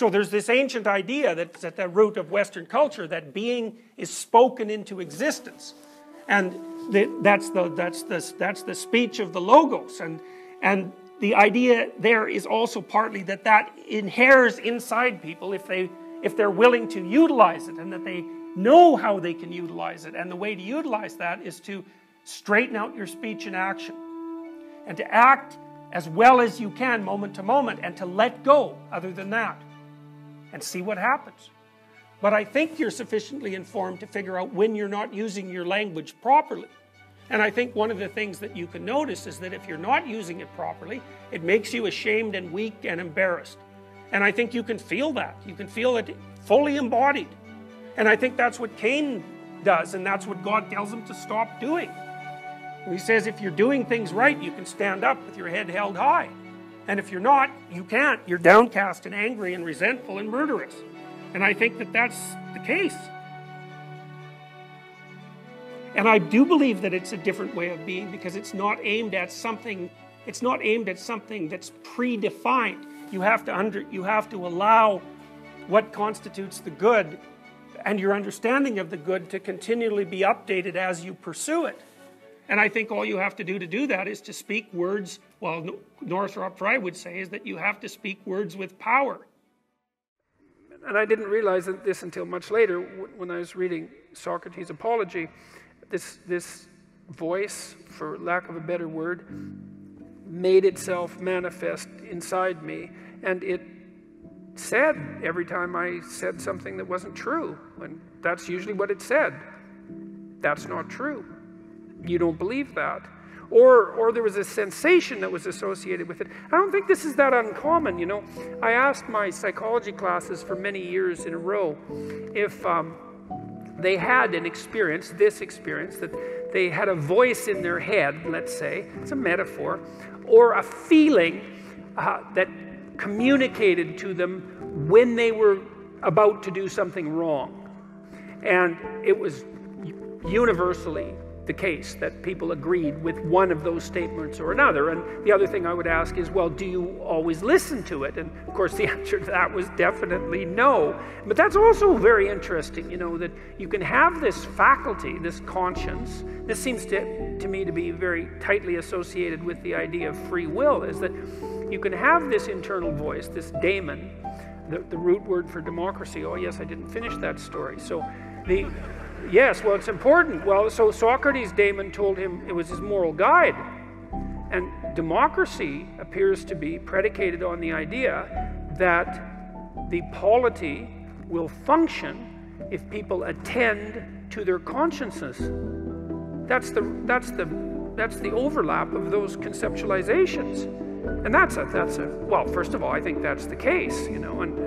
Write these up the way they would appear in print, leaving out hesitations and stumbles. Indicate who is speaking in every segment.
Speaker 1: So there's this ancient idea that's at the root of Western culture, that being is spoken into existence. And that's the speech of the logos. And the idea there is also partly that inheres inside people if they're willing to utilize it, and that they know how they can utilize it. And the way to utilize that is to straighten out your speech and action, and to act as well as you can moment to moment, and to let go other than that, and see what happens. But I think you're sufficiently informed to figure out when you're not using your language properly. And I think one of the things that you can notice is that if you're not using it properly, it makes you ashamed and weak and embarrassed. And I think you can feel that. You can feel it fully embodied. And I think that's what Cain does, and that's what God tells him to stop doing. He says if you're doing things right, you can stand up with your head held high. And if you're not, you can't. You're downcast and angry and resentful and murderous. And I think that that's the case. And I do believe that it's a different way of being, because it's not aimed at something that's predefined. You have to allow what constitutes the good and your understanding of the good to continually be updated as you pursue it. And I think all you have to do that is to speak words, well, Northrop Frye would say, is that you have to speak words with power. And I didn't realize this until much later when I was reading Socrates' Apology. This voice, for lack of a better word, made itself manifest inside me, and it said every time I said something that wasn't true, and that's usually what it said. That's not true. You don't believe that. Or there was a sensation that was associated with it. I don't think this is that uncommon, you know. I asked my psychology classes for many years in a row if they had an experience, that they had a voice in their head, let's say, it's a metaphor, or a feeling that communicated to them when they were about to do something wrong. And it was universally the case that people agreed with one of those statements or another. And the other thing I would ask is, well, do you always listen to it? And of course the answer to that was definitely no. But that's also very interesting, you know, that you can have this faculty, this conscience. This seems to me to be very tightly associated with the idea of free will, is that you can have this internal voice, this daemon, the root word for democracy. Oh yes, I didn't finish that story. So yes, well, it's important. Well, so Socrates' daemon told him it was his moral guide. And democracy appears to be predicated on the idea that the polity will function if people attend to their consciences. That's the overlap of those conceptualizations. And that's a well, first of all, I think that's the case, you know, and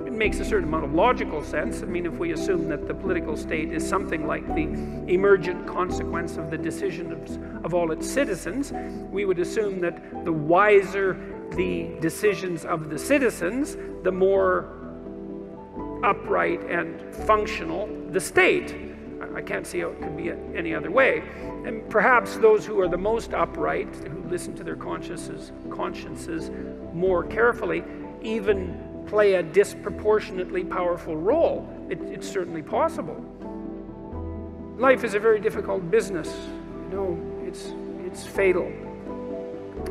Speaker 1: it makes a certain amount of logical sense. I mean, if we assume that the political state is something like the emergent consequence of the decisions of all its citizens, we would assume that the wiser the decisions of the citizens, the more upright and functional the state. I can't see how it could be any other way. And perhaps those who are the most upright, who listen to their consciences more carefully, even play a disproportionately powerful role. It's certainly possible. Life is a very difficult business. You know, it's fatal,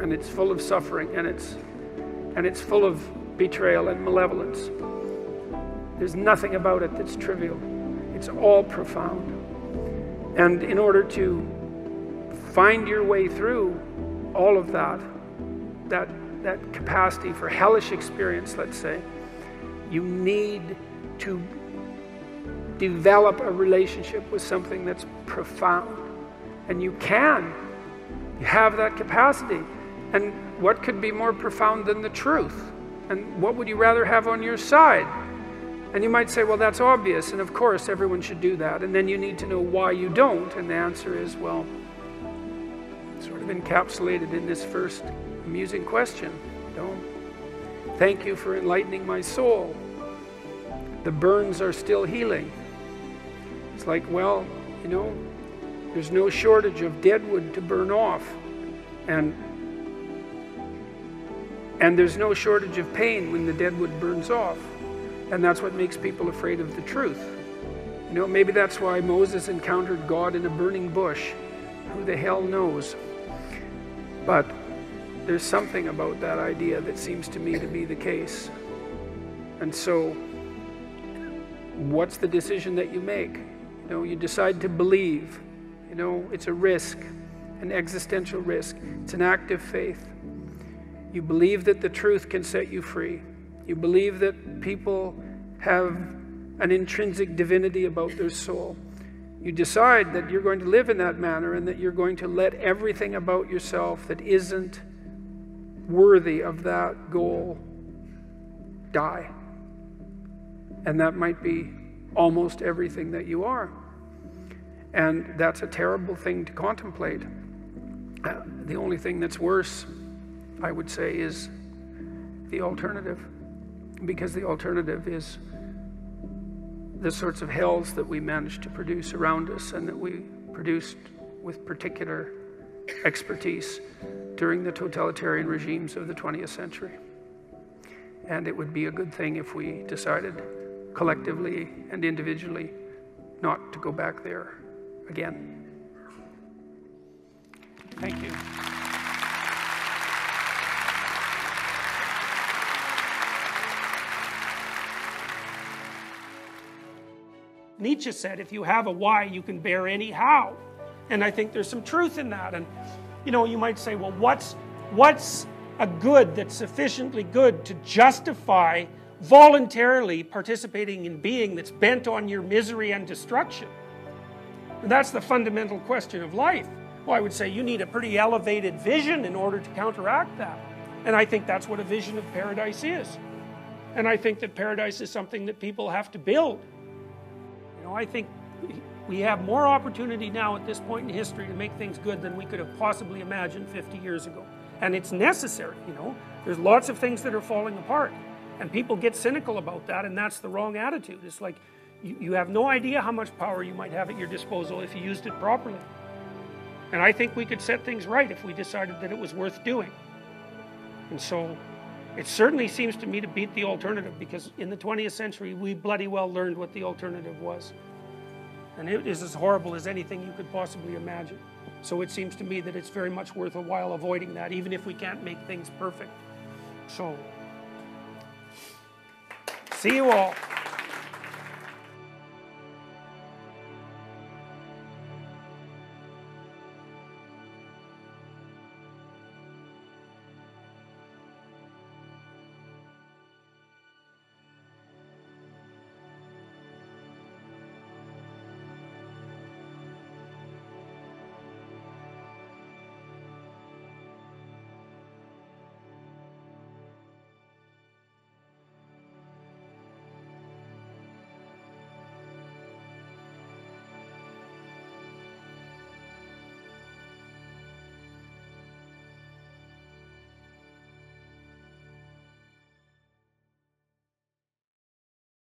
Speaker 1: and it's full of suffering, and it's full of betrayal and malevolence. There's nothing about it that's trivial. It's all profound. And in order to find your way through all of that capacity for hellish experience, let's say, you need to develop a relationship with something that's profound. And you have that capacity. And what could be more profound than the truth? And what would you rather have on your side? And you might say, well, that's obvious, and of course everyone should do that. And then you need to know why you don't. And the answer is, well, sort of encapsulated in this first amusing question. Thank you for enlightening my soul. The burns are still healing. It's like, well, you know, there's no shortage of dead wood to burn off. And And there's no shortage of pain when the dead wood burns off. And that's what makes people afraid of the truth. You know, maybe that's why Moses encountered God in a burning bush. Who the hell knows? But there's something about that idea that seems to me to be the case. And so, what's the decision that you make? You know, you decide to believe. You know, it's a risk, an existential risk. It's an act of faith. You believe that the truth can set you free. You believe that people have an intrinsic divinity about their soul. You decide that you're going to live in that manner and that you're going to let everything about yourself that isn't worthy of that goal die. And that might be almost everything that you are. And that's a terrible thing to contemplate. The only thing that's worse, I would say, is the alternative. Because the alternative is the sorts of hells that we managed to produce around us and that we produced with particular expertise during the totalitarian regimes of the 20th century. And it would be a good thing if we decided collectively and individually not to go back there again. Thank you. Nietzsche said, if you have a why, you can bear any how. And I think there's some truth in that. And, you know, you might say, well, what's a good that's sufficiently good to justify voluntarily participating in being that's bent on your misery and destruction? And that's the fundamental question of life. Well, I would say you need a pretty elevated vision in order to counteract that. And I think that's what a vision of paradise is. And I think that paradise is something that people have to build. You know, I think we have more opportunity now at this point in history to make things good than we could have possibly imagined 50 years ago. And it's necessary, you know. There's lots of things that are falling apart. And people get cynical about that, and that's the wrong attitude. It's like, you have no idea how much power you might have at your disposal if you used it properly. And I think we could set things right if we decided that it was worth doing. And so, it certainly seems to me to beat the alternative, because in the 20th century, we bloody well learned what the alternative was. And it is as horrible as anything you could possibly imagine. So it seems to me that it's very much worth a while avoiding that, even if we can't make things perfect. So, see you all.